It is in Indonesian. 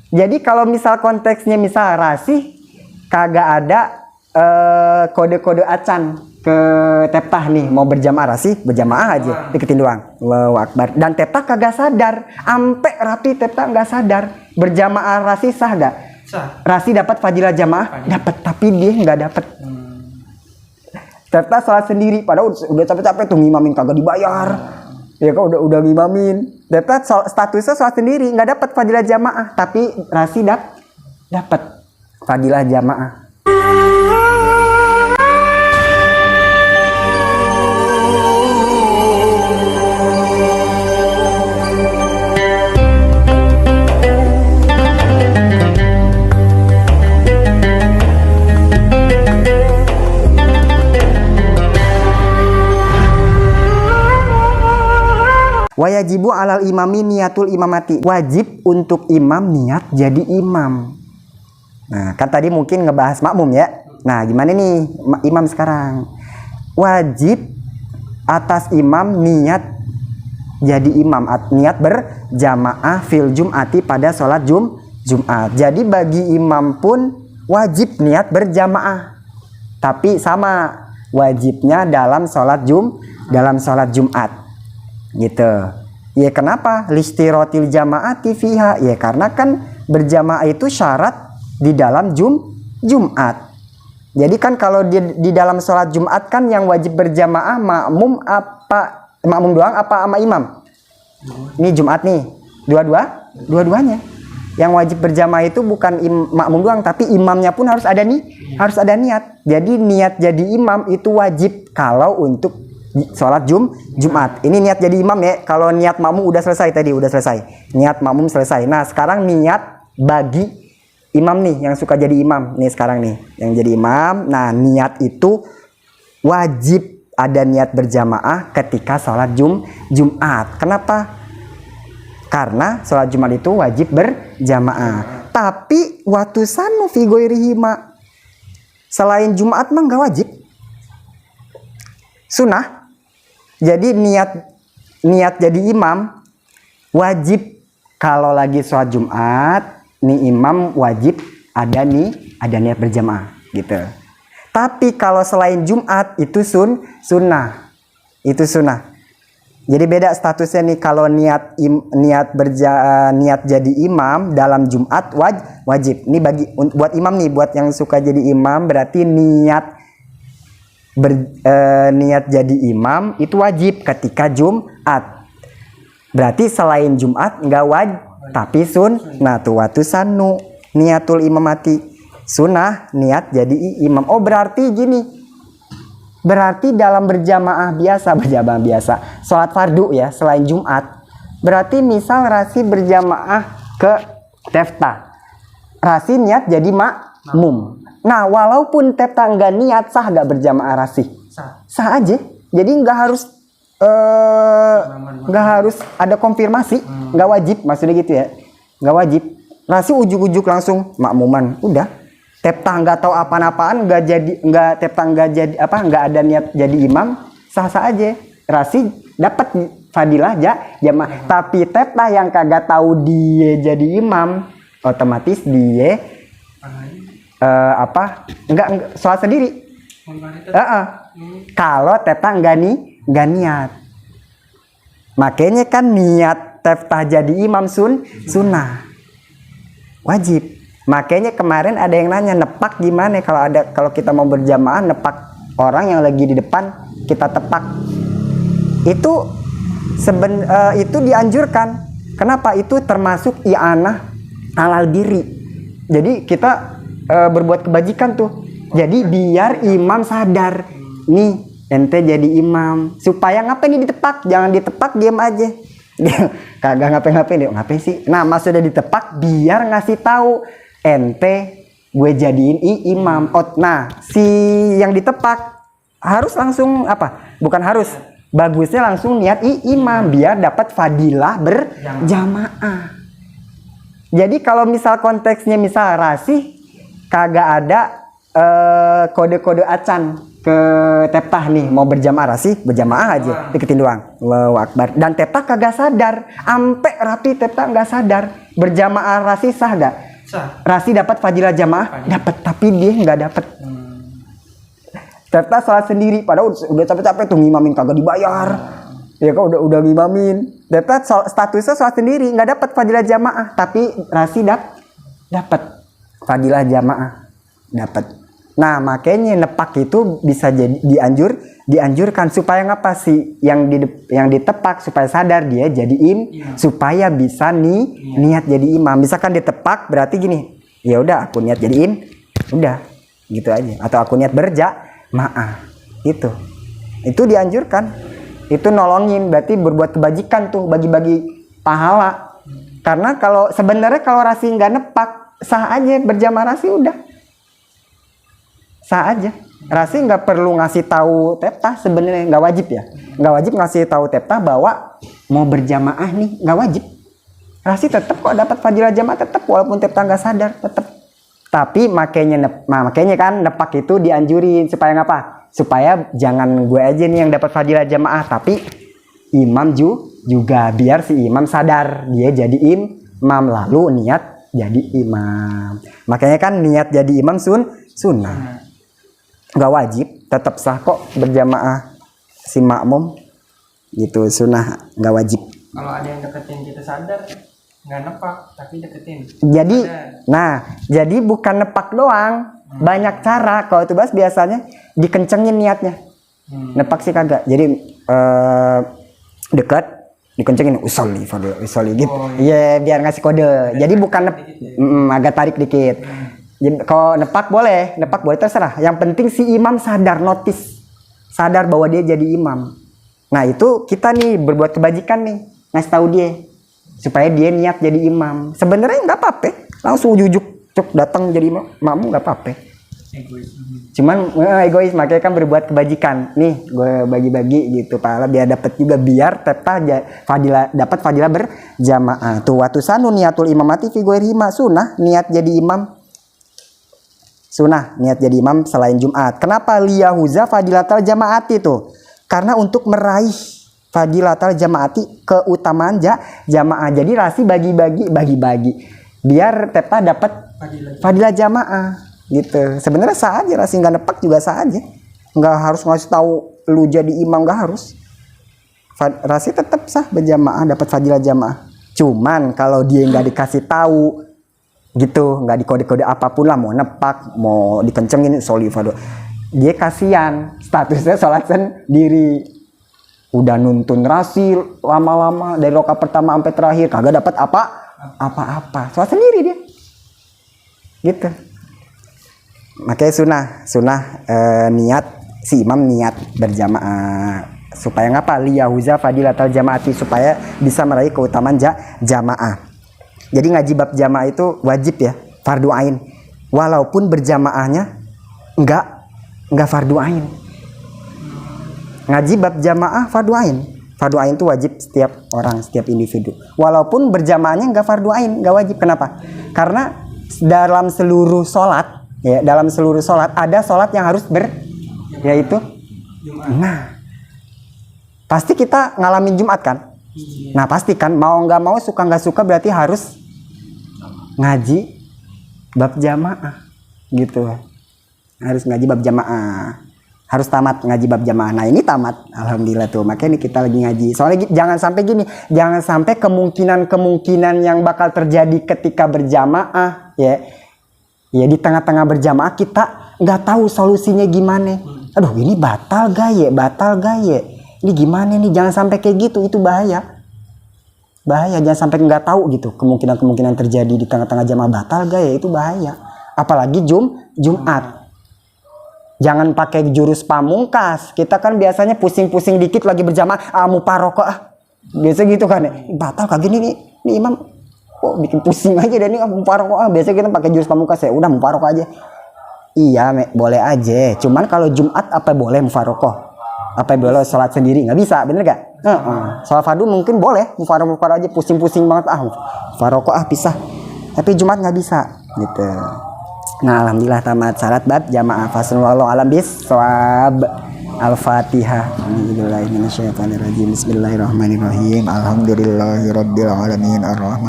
Jadi kalau misal konteksnya misal rasih, kagak ada kode-kode acan ke Teftah nih mau berjamaah rasih, berjamaah aja deketin doang. Allahu Akbar. Dan Teftah kagak sadar, ampe rapi Teftah nggak sadar. Berjamaah rasih sah gak? Sah. Rasih dapat fadilah jamaah, dapat, tapi dia nggak dapat. Teftah sholat sendiri, padahal udah capek-capek tuh ngimamin kagak dibayar. Ya kan udah ngimamin. Teftah statusnya sholat sendiri, nggak dapat fadilah jamaah, tapi rasih dapat fadilah jamaah. Wajibu alal imami niatul imamati. Wajib untuk imam niat jadi imam. Nah, kan tadi mungkin ngebahas makmum ya. Nah, gimana nih imam sekarang? Wajib atas imam niat jadi imam, niat berjamaah fil jum'ati pada sholat Jumat. Jadi bagi imam pun wajib niat berjamaah. Tapi sama wajibnya dalam sholat Jumat. Gitu. Ya kenapa? Listirotil jamaati fiha. Ya karena kan berjamaah itu syarat di dalam Jumat. Jadi kan kalau di dalam sholat Jumat kan yang wajib berjamaah makmum doang apa sama imam? Ini Jumat nih. Dua-duanya. Yang wajib berjamaah itu bukan makmum doang, tapi imamnya pun harus ada niat. Jadi niat jadi imam itu wajib kalau untuk sholat Jumat. Ini niat jadi imam ya. Kalau niat makmum udah selesai tadi, niat makmum selesai. Nah sekarang niat bagi imam nih yang suka jadi imam nih sekarang nih yang jadi imam. Nah niat itu wajib ada niat berjamaah ketika sholat Jumat. Kenapa? Karena sholat Jumat itu wajib berjamaah. Tapi waktu sanu fi ghairihima, selain Jumat mah nggak wajib, sunnah. Jadi niat jadi imam wajib kalau lagi sholat Jumat nih imam wajib ada niat berjamaah gitu. Tapi kalau selain Jumat itu sunnah. Itu sunnah. Jadi beda statusnya nih kalau niat jadi imam dalam Jumat wajib. Ini buat imam nih, buat yang suka jadi imam berarti niat jadi imam itu wajib ketika Jumat. Berarti selain Jumat nggak wajib, tapi sunnah tuh watu sanu niatul imamati, sunnah niat jadi imam. Oh berarti gini, berarti dalam berjamaah biasa sholat fardu ya selain Jumat, berarti misal Rasi berjamaah ke Teftah, Rasi niat jadi makmum. Nah, walaupun Teftah nggak niat, sah nggak berjamaah rasih? Sah aja. Jadi nggak harus ada konfirmasi, nggak wajib, maksudnya gitu ya, nggak wajib. Rasih ujuk-ujuk langsung makmuman, udah. Teftah nggak tahu apaan-apaan, Teftah nggak ada niat jadi imam, sah-sah aja. Rasih dapat fadilah jamaah. Tapi Teftah yang kagak tahu dia jadi imam, otomatis dia enggak sholat sendiri. Kalau Teftah nggak niat. Makanya kan niat Teftah jadi imam sunnah wajib. Makanya kemarin ada yang nanya nepak gimana kalau kita mau berjamaah nepak orang yang lagi di depan kita tepak. Itu dianjurkan. Kenapa? Itu termasuk i'anah alal diri. Jadi kita berbuat kebajikan tuh. Jadi biar imam sadar nih ente jadi imam, supaya ngapain nih ditepak, jangan ditepak diam aja. Kagak ngapain sih. Nah maksudnya ditepak biar ngasih tahu ente gue jadiin imam. Nah si yang ditepak harus langsung bukan harus, bagusnya langsung niat imam biar dapat fadilah berjamaah. Jadi kalau misal konteksnya misal rasih, kagak ada kode-kode acan ke Teftah nih mau berjamaah Rasi berjamaah aja deketin doang. Allahu Akbar. Dan Teftah kagak sadar, ampe rapi Teftah nggak sadar. Berjamaah Rasi sah gak? Sah. Rasi dapat fadilah jamaah, dapat, tapi dia nggak dapat. Teftah sholat sendiri, padahal udah capek-capek tuh ngimamin kagak dibayar. Ya kan udah ngimamin. Teftah statusnya sholat sendiri, nggak dapat fadilah jamaah, tapi Rasi dapat fadilah jamaah, dapat. Nah makanya nepak itu bisa jadi dianjurkan supaya ngapa sih yang ditepak supaya sadar dia jadiin supaya bisa niat jadi imam. Misalkan ditepak berarti gini, ya udah aku niat jadiin, udah gitu aja. Atau aku niat berjamaah, itu dianjurkan. Itu nolongin, berarti berbuat kebajikan tuh, bagi-bagi pahala. Karena kalau sebenarnya kalau Rasi nggak nepak sah aja berjamaah Rasi udah. Sah aja. Rasi nggak perlu ngasih tahu Teftah sebenarnya, nggak wajib ya. Nggak wajib ngasih tahu Teftah bahwa mau berjamaah nih, nggak wajib. Rasi tetap kok dapat fadilah jamaah tetap walaupun Teftah nggak sadar tetap. Tapi makanya kan nepak itu dianjurin supaya ngapa? Supaya jangan gue aja nih yang dapat fadilah jamaah, tapi imam juga biar si imam sadar dia jadi imam lalu niat jadi imam. Makanya kan niat jadi imam sunnah. Nggak wajib, tetap sah kok berjamaah si makmum gitu, sunnah, nggak wajib. Kalau ada yang deketin kita sadar nggak nepak tapi deketin, jadi bukan nepak doang, banyak cara. Kalau itu bahas biasanya dikencengin niatnya. Nepak sih kagak, jadi dekat dikencengin usolli gitu. Iya, biar ngasih kode. Jadi bukan agak tarik dikit. Jadi, kalau nepak boleh terserah. Yang penting si imam sadar, sadar bahwa dia jadi imam. Nah itu kita nih berbuat kebajikan nih, ngasih tahu dia supaya dia niat jadi imam. Sebenarnya nggak apa-apa, langsung jujuk datang jadi makmum nggak apa-apa. Cuman egois, makanya kan berbuat kebajikan. Nih gue bagi-bagi gitu pahala biar dapat juga, biar Teftah dapat fadilah berjamaah. Tuh watusanu niatul imamati fi ghairihima, sunnah niat jadi imam. Sunnah niat jadi imam selain Jumat. Kenapa liyahuza fadilatal jamaati itu? Karena untuk meraih fadilatal jamaati, keutamaan jamaah. Jadi Rasi bagi-bagi biar Teftah dapat fadilah jamaah gitu. Sebenarnya sah aja, Rasi nggak nepak juga sah aja. Nggak harus ngasih tahu lu jadi imam, nggak harus. Rasi tetap sah berjamaah, dapat fadilah jamaah. Cuman kalau dia nggak dikasih tahu gitu, nggak dikode-kode apapun lah, mau nepak, mau dikencengin solifado, dia kasihan, statusnya sholat sendiri, udah nuntun Rasi lama-lama dari rakaat pertama sampai terakhir kagak dapat apa-apa, sholat sendiri dia, gitu. Makanya sunnah niat si imam niat berjamaah supaya ngapa? Liyahuza fadilatal jamaati, supaya bisa meraih keutamaan jamaah. Jadi ngaji bab jamaah itu wajib ya, fardu ain. Walaupun berjamaahnya enggak fardu ain. Ngaji bab jamaah fardu ain. Fardu ain itu wajib setiap orang, setiap individu. Walaupun berjamaahnya enggak fardu ain, enggak wajib. Kenapa? Karena dalam seluruh sholat, ya, dalam seluruh sholat ada sholat yang harus yaitu Jumat. Nah, pasti kita ngalamin Jumat kan? Nah pasti kan, mau nggak mau, suka nggak suka, berarti harus ngaji bab jamaah gitu. Harus ngaji bab jamaah, harus tamat ngaji bab jamaah. Nah ini tamat, alhamdulillah tuh. Makanya kita lagi ngaji. Soalnya jangan sampai gini, jangan sampai kemungkinan yang bakal terjadi ketika berjamaah ya di tengah-tengah berjamaah kita nggak tahu solusinya gimana. Aduh ini batal gak ya? Ini gimana nih, jangan sampai kayak gitu, itu bahaya, jangan sampai nggak tahu gitu kemungkinan terjadi di tengah-tengah jamaah batal gak ya, itu bahaya. Apalagi Jumat, jangan pakai jurus pamungkas. Kita kan biasanya pusing-pusing dikit lagi berjamaah, muparoko biasa gitu kan ya, batal kagak nih imam kok bikin pusing aja dan ini muparoko biasa kita pakai jurus pamungkas ya, udah muparoko aja. Iya boleh aja, cuman kalau Jumat apa boleh mufaroko? Apa boleh sholat sendiri? Nggak bisa, bener gak? Sholat fardu mungkin boleh, mufaroko aja, pusing-pusing banget mufaroko pisah. Tapi Jumat nggak bisa, gitu. Nah, alhamdulillah tamat salat bab jamaah fasal wallahu alam bis shawab. Al-Fatihah. Bismillahirrahmanirrahim. Alhamdulillahirabbil alamin. Arrahman